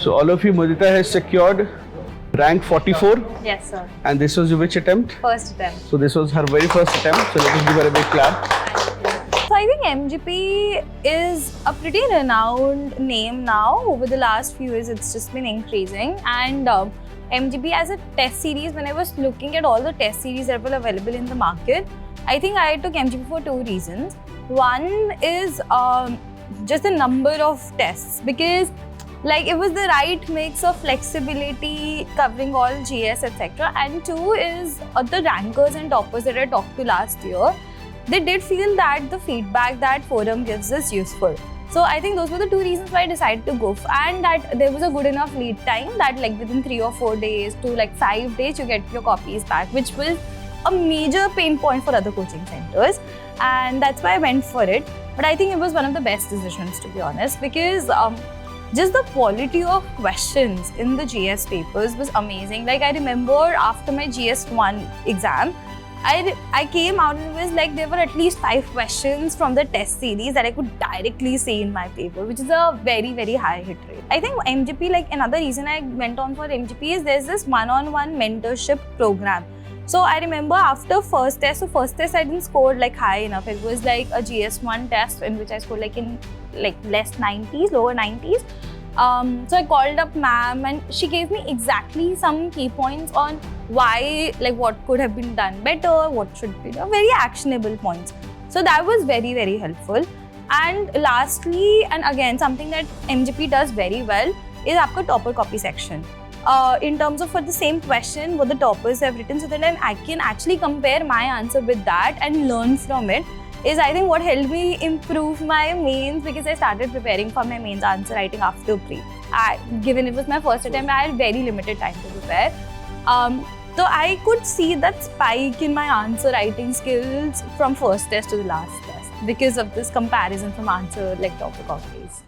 So all of you, Mudita has secured rank 44. Yes, sir. And this was which attempt? First attempt. So this was her very first attempt. So let us give her a big clap. So I think MGP is a pretty renowned name now. Over the last few years, it's just been increasing. And MGP as a test series, when I was looking at all the test series that were available in the market, I think I took MGP for two reasons. One is just the number of tests, because like it was the right mix of flexibility covering all GS etc. And two is the rankers and toppers that I talked to last year, they did feel that the feedback that forum gives is useful. So I think those were the two reasons why I decided to go and that there was a good enough lead time that like within 3 or 4 days to like 5 days you get your copies back, which was a major pain point for other coaching centers, and that's why I went for it. But I think it was one of the best decisions, to be honest, because just the quality of questions in the GS papers was amazing. Like I remember after my GS1 exam, I came out and it was like there were at least 5 questions from the test series that I could directly see in my paper, which is a very, very high hit rate. I think MGP, like another reason I went on for MGP is there's this one-on-one mentorship program. So I remember after first test I didn't score like high enough. It was like a GS1 test in which I scored like in like less 90s, lower 90s. So I called up ma'am and she gave me exactly some key points on why, like what could have been done better, what should be, very actionable points. So that was very, very helpful. And lastly, and again, something that MGP does very well is आपका topper copy section. In terms of for the same question, what the toppers have written, so that I can actually compare my answer with that and learn from it, is I think what helped me improve my mains, because I started preparing for my mains answer writing after pre. Given it was my first attempt, I had very limited time to prepare. So I could see that spike in my answer writing skills from first test to the last test because of this comparison from answer like topper copies.